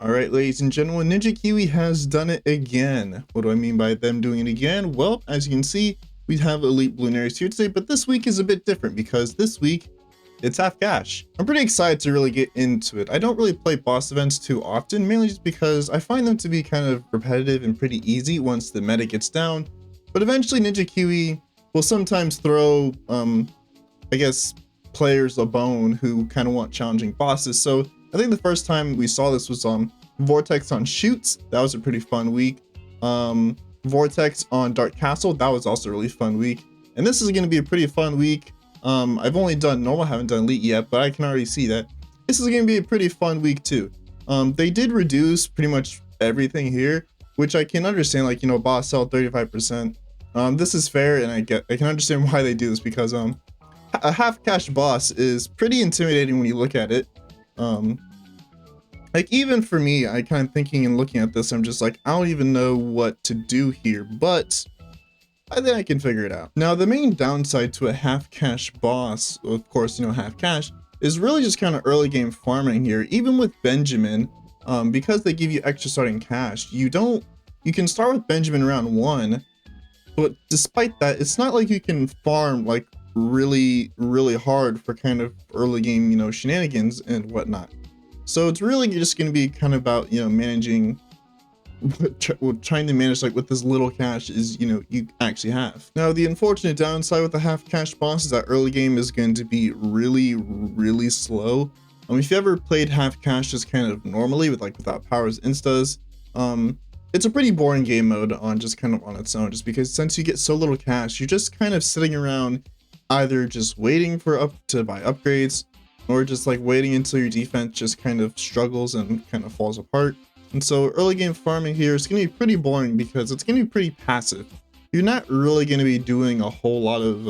Alright, ladies and gentlemen, Ninja Kiwi has done it again. What do I mean by them doing it again? Well, as you can see, we have Elite Bluenaries here today, but this week is a bit different because this week, it's half cash. I'm pretty excited to really get into it. I don't really play boss events too often, mainly just because I find them to be kind of repetitive and pretty easy once the meta gets down. But eventually Ninja Kiwi will sometimes throw, I guess, players a bone who kind of want challenging bosses. So I think the first time we saw this was on Vortex on Shoots. That was a pretty fun week. Vortex on Dark Castle. That was also a really fun week. And this is going to be a pretty fun week. I've only done normal, haven't done elite yet, but I can already see that this is going to be a pretty fun week too. They did reduce pretty much everything here, which I can understand, like, you know, boss sell 35%. This is fair, and I can understand why they do this because a half cash boss is pretty intimidating when you look at it. Like, even for me, I kind of thinking and looking at this, I'm just like, I don't even know what to do here, but I think I can figure it out. Now, the main downside to a half cash boss, of course, you know, half cash, is really just kind of early game farming here. Even with Benjamin, because they give you extra starting cash, you can start with Benjamin round 1, but despite that, it's not like you can farm like really hard for kind of early game, you know, shenanigans and whatnot. So it's really just going to be kind of about, you know, managing, trying to manage like with this little cash is, you know, you actually have. Now, the unfortunate downside with the half cash boss is that early game is going to be really slow. If you ever played half cash just kind of normally with like without powers instas, it's a pretty boring game mode on just kind of on its own, just because since you get so little cash, you're just kind of sitting around either just waiting for to buy upgrades, or just like waiting until your defense just kind of struggles and kind of falls apart. And so early game farming here is going to be pretty boring because it's going to be pretty passive. You're not really going to be doing a whole lot of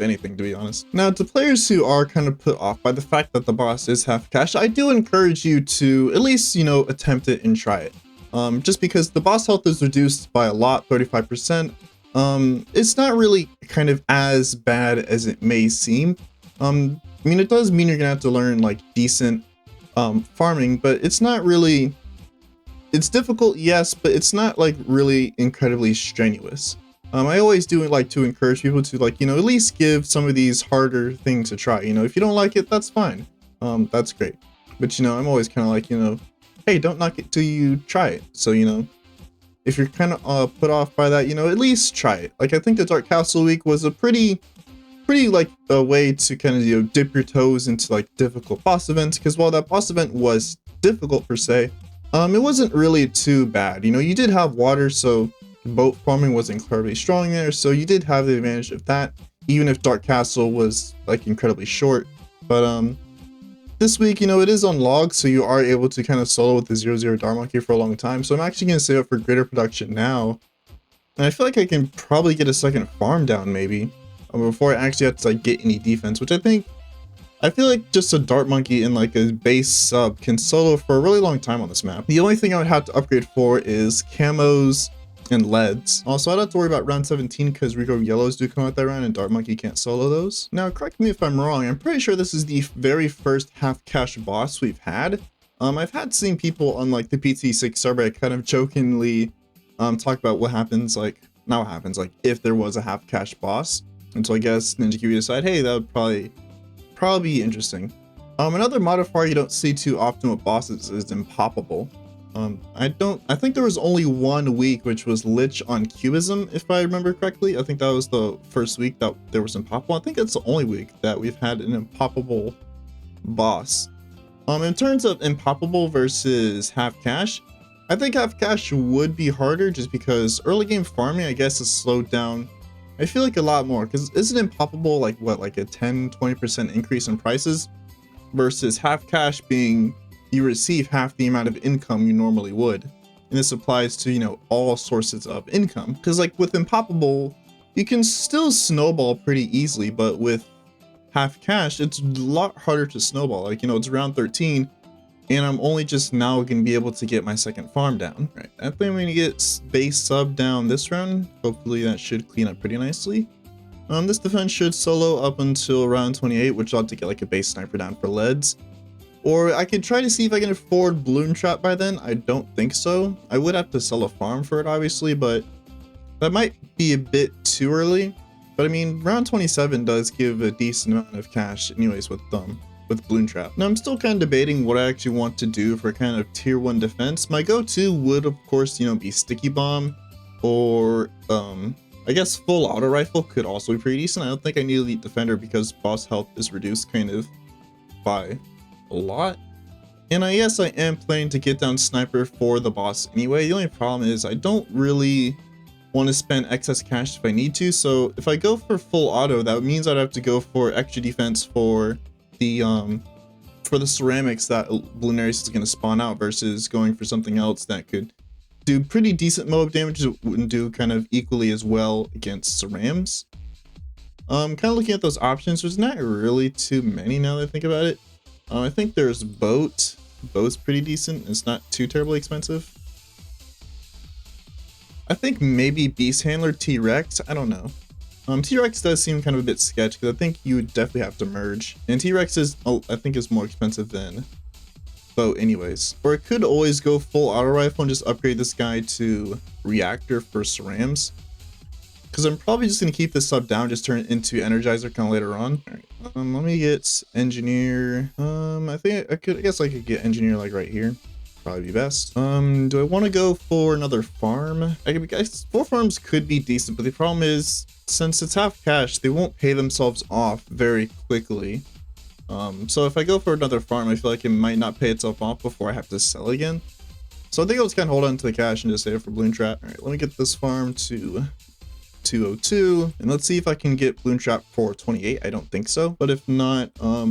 anything, to be honest. Now, to players who are kind of put off by the fact that the boss is half cash, I do encourage you to at least, you know, attempt it and try it. Just because the boss health is reduced by a lot, 35%. It's not really kind of as bad as it may seem. I mean, it does mean you're gonna have to learn like decent farming, but it's not really, it's difficult, yes, but it's not like really incredibly strenuous. I always do like to encourage people to, like, you know, at least give some of these harder things a try. You know, if you don't like it, that's fine. That's great. But, you know, I'm always kind of like, you know, hey, don't knock it till you try it. So, you know, if you're kind of put off by that, you know, at least try it. Like, I think the Dark Castle week was a pretty like a way to kind of, you know, dip your toes into like difficult boss events, because while that boss event was difficult per se, it wasn't really too bad. You know, you did have water, so boat farming was incredibly strong there, so you did have the advantage of that, even if Dark Castle was like incredibly short. But this week, you know, it is on log, so you are able to kind of solo with the 0-0 Darmonkey for a long time. So I'm actually going to save up for greater production now, and I feel like I can probably get a second farm down maybe before I actually have to like get any defense, which I feel like just a Dart Monkey in like a base sub can solo for a really long time on this map. The only thing I would have to upgrade for is camos and leads. Also, I don't have to worry about round 17 because Rico Yellows do come out that round and Dart Monkey can't solo those. Now, correct me if I'm wrong, I'm pretty sure this is the very first half cash boss we've had. I've had seen people on like the BTD6 server kind of jokingly talk about what happens, like, not what happens, like if there was a half cash boss. And so I guess Ninja Kiwi decided, hey, that would probably be interesting. Another modifier you don't see too often with bosses is Impoppable. I think there was only one week, which was Lich on Cubism, if I remember correctly. I think that was the first week that there was Impoppable. I think it's the only week that we've had an Impoppable boss. In terms of Impoppable versus half cash, I think half cash would be harder just because early game farming, I guess, is slowed down, I feel like, a lot more, because isn't Impoppable like what, like a 10-20% increase in prices, versus half cash being you receive half the amount of income you normally would. And this applies to, you know, all sources of income, because like with Impoppable you can still snowball pretty easily, but with half cash it's a lot harder to snowball. Like, you know, it's round 13 and I'm only just now going to be able to get my second farm down. Right, I think I'm going to get base sub down this round. Hopefully that should clean up pretty nicely. This defense should solo up until round 28, which I'll have to get like a base sniper down for leads. Or I could try to see if I can afford Balloon Trap by then. I don't think so. I would have to sell a farm for it, obviously, but that might be a bit too early. But I mean, round 27 does give a decent amount of cash anyways with Balloon Trap. Now I'm still kind of debating what I actually want to do for kind of tier 1 defense. My go-to would of course, be Sticky Bomb, or I guess full auto rifle could also be pretty decent. I don't think I need Elite Defender because boss health is reduced kind of by a lot. And I guess I am planning to get down Sniper for the boss anyway. The only problem is I don't really want to spend excess cash if I need to. So if I go for full auto, that means I'd have to go for extra defense for the ceramics that Balloonarius is going to spawn out, versus going for something else that could do pretty decent mob damage. It wouldn't do kind of equally as well against cerams. Kind of looking at those options, there's not really too many now that I think about it. I think there's Boat. Boat's pretty decent. It's not too terribly expensive. I think maybe Beast Handler, T-Rex. I don't know. T-Rex does seem kind of a bit sketchy because I think you would definitely have to merge. And T-Rex is, I think, is more expensive than Boat anyways. Or it could always go full auto rifle and just upgrade this guy to Reactor for cerams. Because I'm probably just going to keep this sub down, just turn it into Energizer kind of later on. All right, let me get Engineer. I guess I could get Engineer like right here. Probably be best. Do I want to go for another farm? I guess 4 farms could be decent, but the problem is, since it's half cash, they won't pay themselves off very quickly. So if I go for another farm, I feel like it might not pay itself off before I have to sell again. So I think I'll just kind of hold on to the cash and just save it for Balloon Trap. All right, let me get this farm to 202, and let's see if I can get Balloon Trap for 28. I don't think so, but if not, I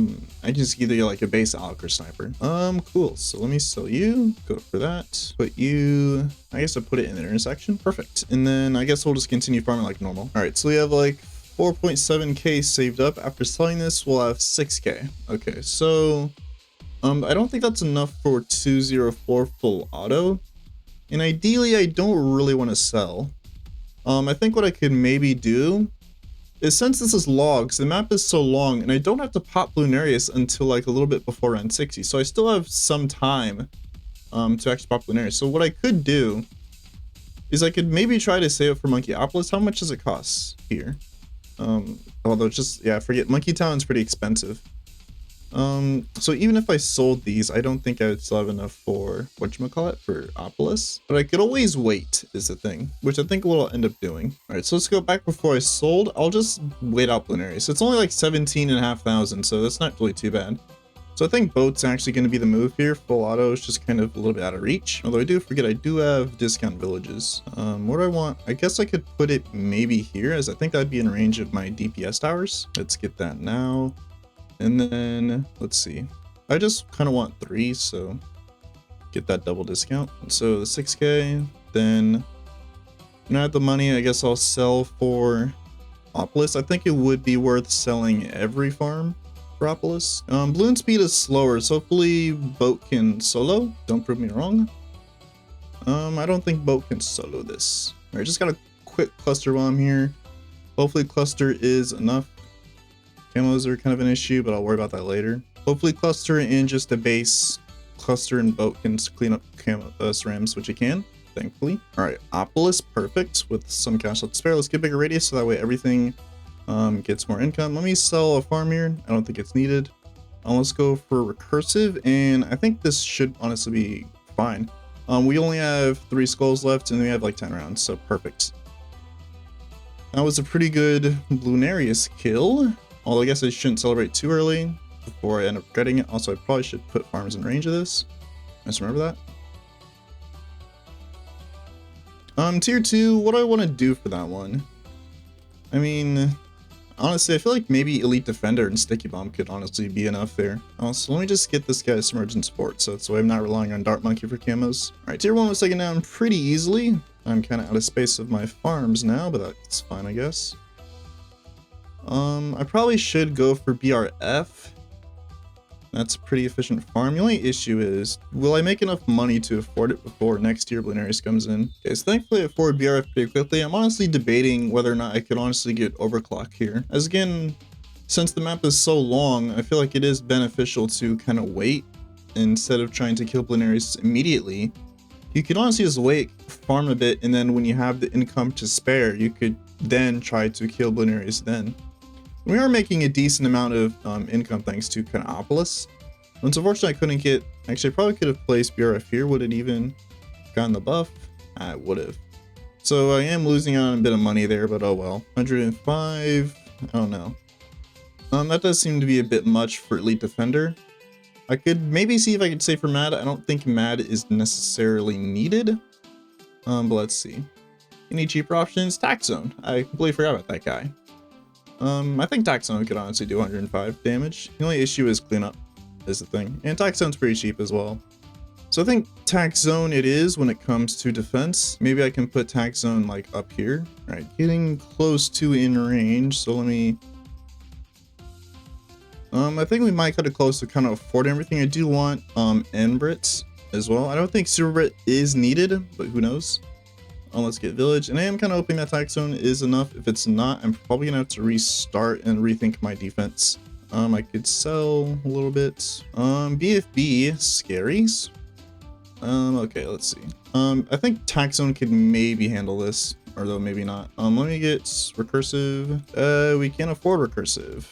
can just either get like a base Alec or Sniper. Cool. So let me sell you, go for that, put you, I guess I put it in the intersection. Perfect. And then I guess we'll just continue farming like normal. All right, so we have like 4.7k saved up. After selling this, we'll have 6k. Okay, so I don't think that's enough for 204 full auto, and ideally I don't really want to sell. I think what I could maybe do is, since this is logs, the map is so long, and I don't have to pop Balloonarius until like a little bit before round 60, so I still have some time to actually pop Balloonarius. So what I could do is I could maybe try to save it for Monkeyopolis. How much does it cost here? Although it's just, yeah, forget, Monkey Town's pretty expensive. So even if I sold these, I don't think I would still have enough for, whatchamacallit, for Opolis. But I could always wait, is the thing, which I think what I'll end up doing. Alright, so let's go back before I sold. I'll just wait out Balloonarius. So it's only like 17,500, so that's not really too bad. So I think Boat's actually going to be the move here. Full auto is just kind of a little bit out of reach. Although I do forget, I do have discount villages. What do I want? I guess I could put it maybe here, as I think that'd be in range of my DPS towers. Let's get that now. And then let's see, I just kind of want 3, so get that double discount. So the 6k, then when I have the money, I guess I'll sell for Opolis. I think it would be worth selling every farm for Opolis. Balloon speed is slower, so hopefully Boat can solo. Don't prove me wrong. I don't think Boat can solo this. All right, just got a quick cluster bomb here. Hopefully cluster is enough. Camos are kind of an issue, but I'll worry about that later. Hopefully cluster and just a base cluster and Boat can clean up cerams, which it can, thankfully. All right, Opolis, perfect, with some cash left to spare. Let's get bigger radius so that way everything gets more income. Let me sell a farm here. I don't think it's needed. Let's go for recursive, and I think this should honestly be fine. We only have 3 skulls left, and we have like 10 rounds, so perfect. That was a pretty good Balloonarius kill. Although I guess I shouldn't celebrate too early before I end up regretting it. Also, I probably should put farms in range of this. Just remember that. Tier 2, what do I want to do for that one? I mean, honestly, I feel like maybe Elite Defender and Sticky Bomb could honestly be enough there. Also, let me just get this guy Submerged in Support, so that's why I'm not relying on Dart Monkey for camos. Alright, Tier 1 was taken down pretty easily. I'm kind of out of space of my farms now, but that's fine, I guess. I probably should go for BRF. That's a pretty efficient farm. The only issue is, will I make enough money to afford it before next year Balloonarius comes in? Okay, so thankfully I afford BRF pretty quickly. I'm honestly debating whether or not I could honestly get Overclock here. As again, since the map is so long, I feel like it is beneficial to kind of wait instead of trying to kill Blunaries immediately, you could honestly just wait, farm a bit, and then when you have the income to spare, you could then try to kill Blunaries then. We are making a decent amount of income thanks to Canopolis. It's unfortunate I couldn't get, actually I probably could have placed BRF here. Would it even gotten the buff? I would have. So I am losing out on a bit of money there, but oh well. 105, I don't know. That does seem to be a bit much for Elite Defender. I could maybe see if I could save for Mad. I don't think Mad is necessarily needed. But let's see. Any cheaper options? Tax Zone. I completely forgot about that guy. I think Tax Zone could honestly do 105 damage. The only issue is cleanup is the thing. And Tax Zone's pretty cheap as well. So I think Tax Zone it is when it comes to defense. Maybe I can put Tax Zone like up here. All right, getting close to in range. So let me... I think we might cut it close to kind of afford everything. I do want N-Brit as well. I don't think Super Brit is needed, but who knows? Let's get Village. And I am kind of hoping that Tax Zone is enough. If it's not, I'm probably going to have to restart and rethink my defense. I could sell a little bit. BFB, Scaries. Okay, let's see. I think Tax Zone could maybe handle this, or though maybe not. Let me get Recursive. We can't afford Recursive.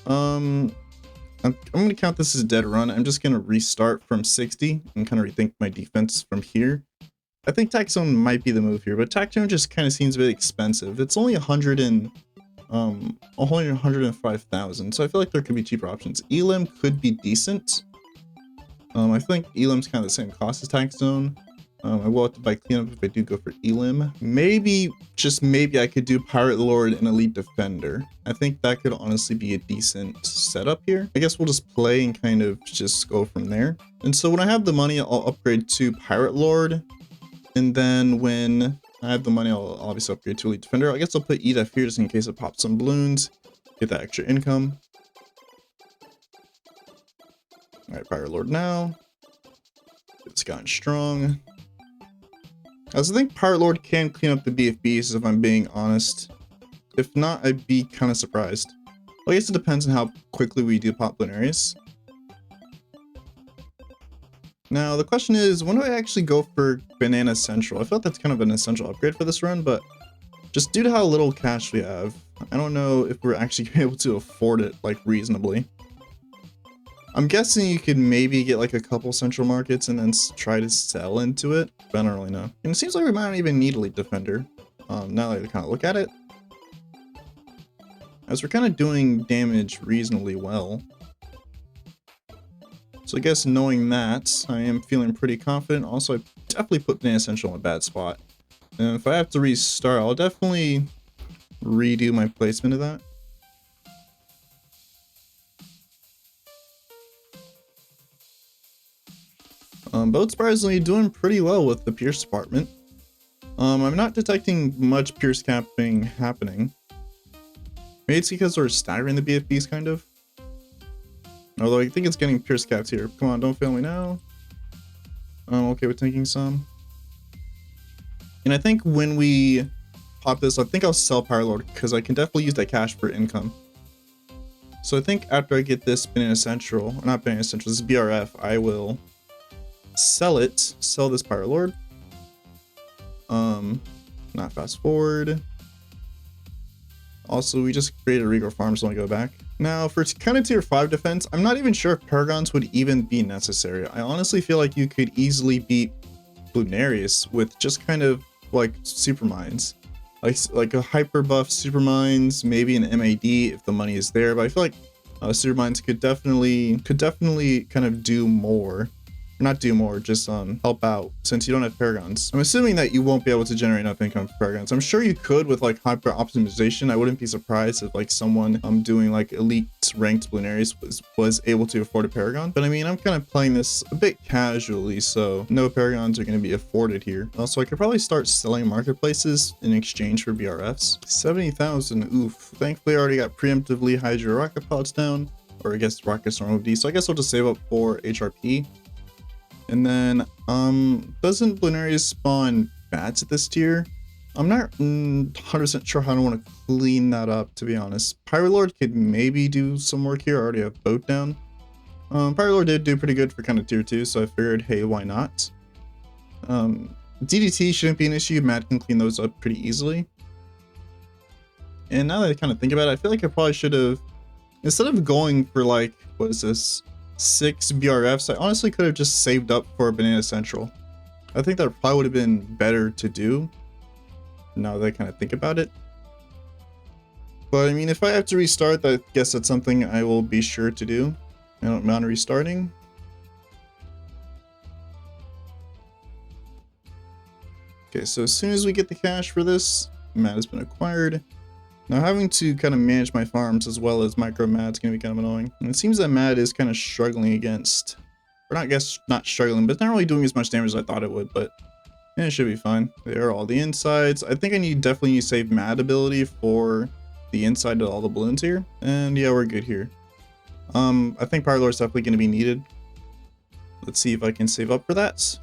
I'm gonna count this as a dead run. I'm just gonna restart from 60 and kind of rethink my defense from here. I think Tax Zone might be the move here, but Tax Zone just kind of seems a bit expensive. It's only 105,000, so I feel like there could be cheaper options. Elim could be decent. I think Elim's kind of the same cost as Tax Zone. I will have to buy cleanup if I do go for Elim. Maybe, just maybe I could do Pirate Lord and Elite Defender. I think that could honestly be a decent setup here. I guess we'll just play and kind of just go from there. And so when I have the money, I'll upgrade to Pirate Lord. And then when I have the money, I'll obviously upgrade to Elite Defender. I guess I'll put EDF here just in case it pops some balloons. Get that extra income. Alright, Pirate Lord now. It's gotten strong. I also think Pirate Lord can clean up the BFBs if I'm being honest. If not, I'd be kind of surprised. Well, I guess it depends on how quickly we do pop Blunaries. Now, the question is, when do I actually go for Banana Central? I feel like that's kind of an essential upgrade for this run, but just due to how little cash we have, I don't know if we're actually able to afford it, like, reasonably. I'm guessing you could maybe get like a couple central markets and then try to sell into it, but I don't really know. And it seems like we might not even need Elite Defender, now that I kind of look at it. As we're kind of doing damage reasonably well. So I guess knowing that, I am feeling pretty confident. Also, I definitely put Banana Central in a bad spot. And if I have to restart, I'll definitely redo my placement of that. Boat surprisingly doing pretty well with the Pierce department. I'm not detecting much Pierce capping happening. Maybe it's because we're staggering the BFBs kind of. Although I think it's getting Pierce caps here. Come on, don't fail me now. I'm okay with taking some. And I think when we pop this, I think I'll sell Pirate Lord because I can definitely use that cash for income. So I think after I get this Banana Central, or not Banana Central, this is BRF, I will sell it, sell this Pirate Lord. Not fast forward. Also, we just created a Regal Farm, so I'll go back. Now, for kind of tier 5 defense, I'm not even sure if Paragons would even be necessary. I honestly feel like you could easily beat Blunaries with just kind of like super mines. Like a hyper buff super mines, maybe an MAD if the money is there, but I feel like super mines could definitely kind of do more. Not do more, just help out since you don't have Paragons. I'm assuming that you won't be able to generate enough income for Paragons. I'm sure you could with like hyper optimization. I wouldn't be surprised if like someone doing like elite ranked Blunaries was able to afford a Paragon. But I mean, I'm kind of playing this a bit casually, so no Paragons are going to be afforded here. Also, I could probably start selling marketplaces in exchange for BRFs. 70,000, oof. Thankfully, I already got preemptively Hydra rocket pods down, or I guess rocket storm OD. So I guess I'll just save up for HRP. And then, doesn't Blunaries spawn bats at this tier? I'm not 100% sure how I want to clean that up, to be honest. Pirate Lord could maybe do some work here. I already have boat down. Pirate Lord did do pretty good for kind of tier 2, so I figured, hey, why not? DDT shouldn't be an issue. Matt can clean those up pretty easily. And now that I kind of think about it, I feel like I probably should have, instead of going for like, what is this, 6 BRFs, I honestly could have just saved up for Banana Central. I think that probably would have been better to do, now that I kind of think about it. But I mean, if I have to restart, I guess that's something I will be sure to do. I don't mind restarting. Okay, so as soon as we get the cash for this, mat has been acquired. Now having to kind of manage my farms as well as micro mat's gonna be kind of annoying. And it seems that mat is kind of struggling against, or not, I guess not struggling, but it's not really doing as much damage as I thought it would, but yeah, it should be fine. There are all the insides. I think I definitely need to save mat ability for the inside of all the balloons here. And yeah, we're good here. I think Pirate Lord is definitely gonna be needed. Let's see if I can save up for that.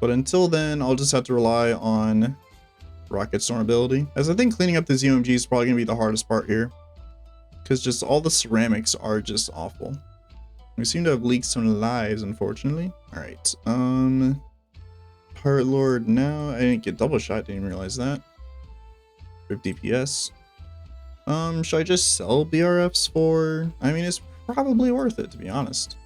But until then, I'll just have to rely on Rocket Storm ability, as I think cleaning up the ZOMG is probably going to be the hardest part here, because just all the ceramics are just awful. We seem to have leaked some lives, unfortunately. Alright, Pirate Lord now. I didn't get double shot, didn't even realize that. 50 DPS. Should I just sell BRFs for, I mean, it's probably worth it, to be honest.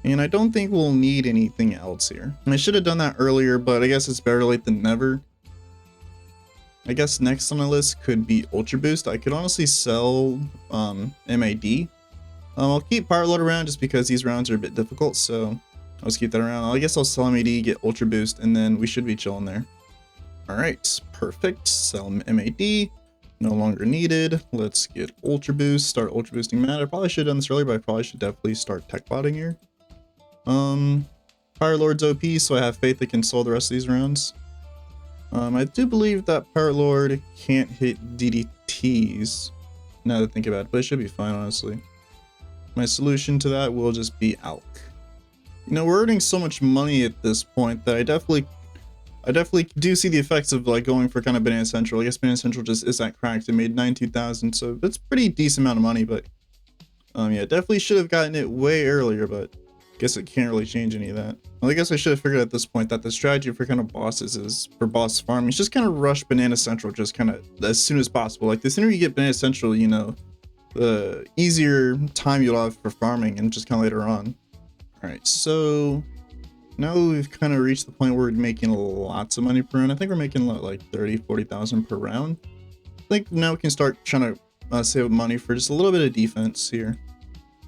And I don't think we'll need anything else here. And I should have done that earlier, but I guess it's better late than never. I guess next on the list could be Ultra Boost. I could honestly sell MAD. I'll keep Pirate Lord around just because these rounds are a bit difficult, so I'll just keep that around. I guess I'll sell MAD, get Ultra Boost, and then we should be chilling there. Alright, perfect. Sell MAD. No longer needed. Let's get Ultra Boost. Start Ultra Boosting Mat. I probably should have done this earlier, but I probably should definitely start tech botting here. Pirate Lord's OP, so I have faith it can solve the rest of these rounds. I do believe that Pirate Lord can't hit DDTs, now that I think about it, but it should be fine, honestly. My solution to that will just be Alk. You know, we're earning so much money at this point that I definitely do see the effects of like going for kind of Banana Central. I guess Banana Central just isn't cracked. It made 92,000, so it's a pretty decent amount of money, but yeah, definitely should have gotten it way earlier, but guess it can't really change any of that. Well, I guess I should have figured at this point that the strategy for kind of bosses is, for boss farming, is just kind of rush Banana Central just kind of as soon as possible. Like the sooner you get Banana Central, you know, the easier time you'll have for farming and just kind of later on. Alright, so now we've kind of reached the point where we're making lots of money per round. I think we're making like 30,000-40,000 per round. I think now we can start trying to save up money for just a little bit of defense here.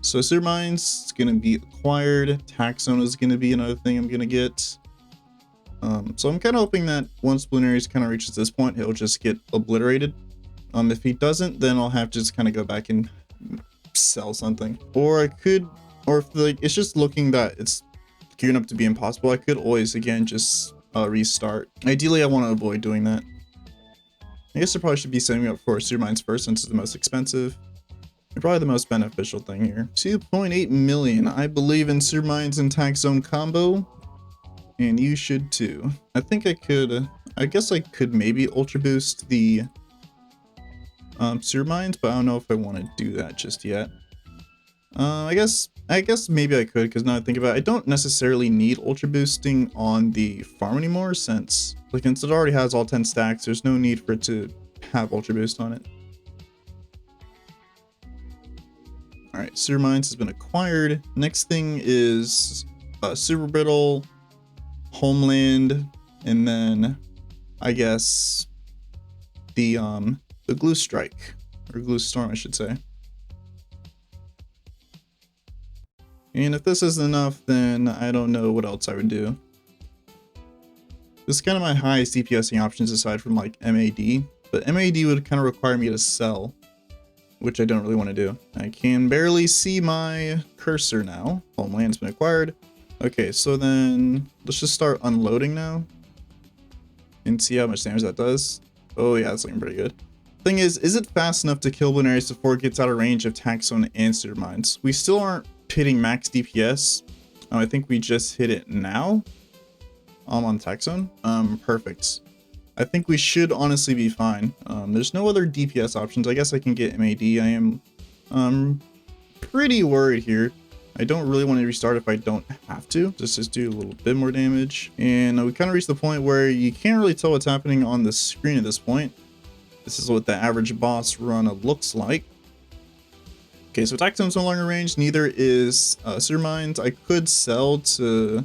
So Sewer Mines is going to be acquired. Tax Zone is going to be another thing I'm going to get. So I'm kind of hoping that once Balloon Ares kind of reaches this point, he'll just get obliterated. If he doesn't, then I'll have to just kind of go back and sell something. Or I could, or if like it's just looking that it's gearing up to be impossible, I could always again just restart. Ideally, I want to avoid doing that. I guess I probably should be setting up for Sewer Mines first since it's the most expensive. Probably the most beneficial thing here. 2.8 million. I believe in Sewer Mines and Tax Zone combo, and you should too. I think I could. I guess I could maybe Ultra Boost the Sewer Mines, but I don't know if I want to do that just yet. I guess maybe I could, because now I think about it, I don't necessarily need Ultra Boosting on the farm anymore, since it already has all 10 stacks. There's no need for it to have Ultra Boost on it. Alright, Sewer Mines has been acquired. Next thing is Super Brittle, Homeland, and then I guess the Glue Strike, or Glue Storm I should say. And if this isn't enough, then I don't know what else I would do. This is kind of my highest DPSing options aside from like MAD, but MAD would kind of require me to sell, which I don't really want to do. I can barely see my cursor now. Homeland's been acquired. Okay, so then let's just start unloading now and see how much damage that does. Oh yeah, that's looking pretty good. Thing is it fast enough to kill Balloon Ares before it gets out of range of Tax Zone and Sewer Mines? We still aren't hitting max DPS. I think we just hit it now. On Tax Zone. Perfect. I think we should honestly be fine. There's no other DPS options. I guess I can get MAD. I am pretty worried here. I don't really want to restart if I don't have to. Just do a little bit more damage. And we kind of reached the point where you can't really tell what's happening on the screen at this point. This is what the average boss run looks like. Okay, so attack zone's no longer ranged. Neither is Sewer Mines. I could sell to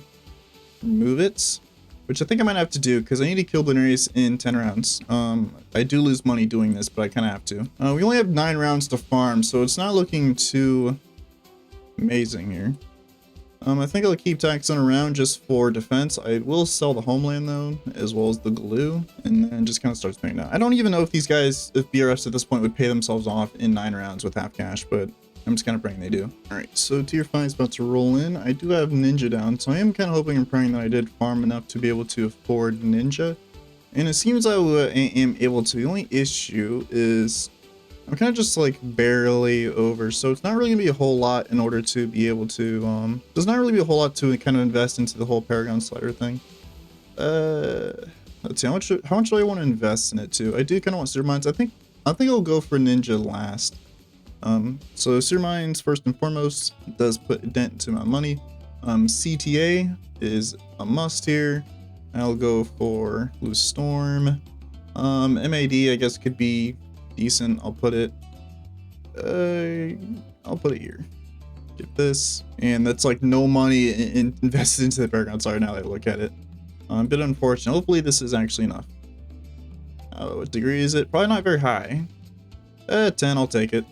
remove it, which I think I might have to do because I need to kill Blueberries in 10 rounds. I do lose money doing this, but I kind of have to. We only have 9 rounds to farm, so it's not looking too amazing here. I think I'll keep attack zone around just for defense. I will sell the homeland though, as well as the glue, and then just kind of start spending out. I don't even know if these guys, if BRFs at this point would pay themselves off in 9 rounds with half cash, but I'm just kind of praying they do. All right, so tier 5 is about to roll in. I do have Ninja down, so I am kind of hoping and praying that I did farm enough to be able to afford Ninja. And it seems I am able to. The only issue is I'm kind of just like barely over, so it's not really gonna be a whole lot in order to be able to, there's not really be a whole lot to kind of invest into the whole Paragon Slider thing. Let's see, how much do I want to invest in it too? I do kind of want Sewer Mines. I think I'll go for Ninja last. So Sewer Mines first and foremost does put a dent into my money. CTA is a must here. I'll go for Blue Storm. MAD I guess could be decent. I'll put it here. Get this, and that's like no money invested into the Paragon. Sorry, now that I look at it, a bit unfortunate. Hopefully this is actually enough. What degree is it? Probably not very high. 10, I'll take it.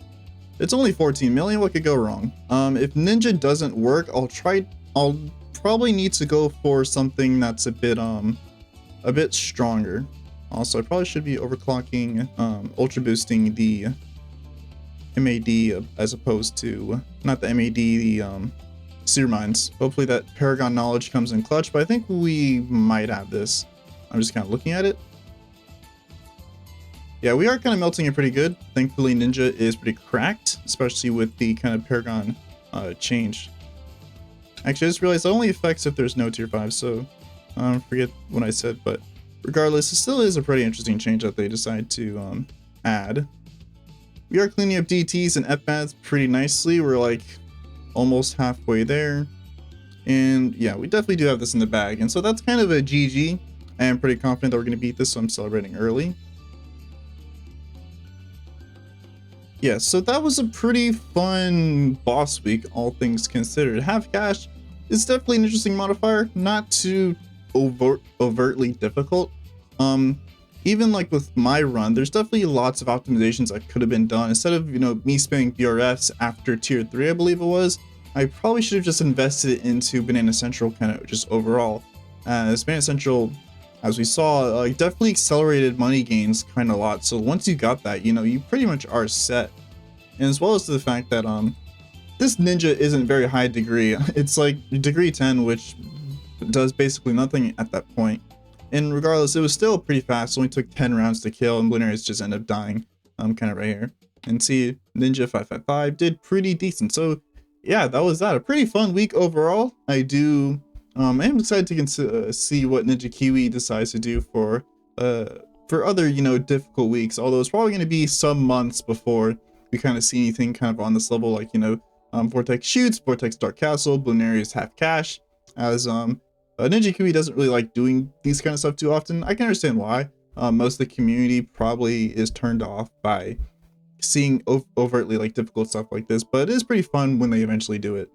It's only 14 million. What could go wrong? If Ninja doesn't work, I'll probably need to go for something that's a bit stronger. Also, I probably should be overclocking, ultra boosting the MAD as opposed to, not the MAD, the Sewer Mines. Hopefully that Paragon knowledge comes in clutch, but I think we might have this. I'm just kind of looking at it. Yeah, we are kind of melting it pretty good. Thankfully, Ninja is pretty cracked, especially with the kind of Paragon change. Actually, I just realized it only affects if there's no tier 5, so forget what I said, but regardless, it still is a pretty interesting change that they decide to add. We are cleaning up DTs and FBADs pretty nicely. We're like almost halfway there. And yeah, we definitely do have this in the bag. And so that's kind of a GG. I am pretty confident that we're going to beat this, so I'm celebrating early. Yeah, so that was a pretty fun boss week, all things considered. Half cash is definitely an interesting modifier, not too overtly difficult. Even like with my run, there's definitely lots of optimizations that could have been done. Instead of, you know, me spamming BRFs after tier 3, I believe it was, I probably should have just invested into Banana Central kind of just overall. As Banana Central, as we saw, definitely accelerated money gains kind of a lot. So once you got that, you know, you pretty much are set. And as well as the fact that this Ninja isn't very high degree. It's like degree 10, which does basically nothing at that point. And regardless, it was still pretty fast. It only took 10 rounds to kill, and Blueberries just ended up dying kind of right here. And see, Ninja 555 did pretty decent. So yeah, that was that. A pretty fun week overall. I am excited to see what Ninja Kiwi decides to do for other, you know, difficult weeks. Although it's probably going to be some months before we kind of see anything kind of on this level, like, you know, Vortex Shoots, Vortex Dark Castle, Blueberries half cash, as Ninja Kiwi doesn't really like doing these kind of stuff too often. I can understand why. Most of the community probably is turned off by seeing overtly like difficult stuff like this, but it is pretty fun when they eventually do it.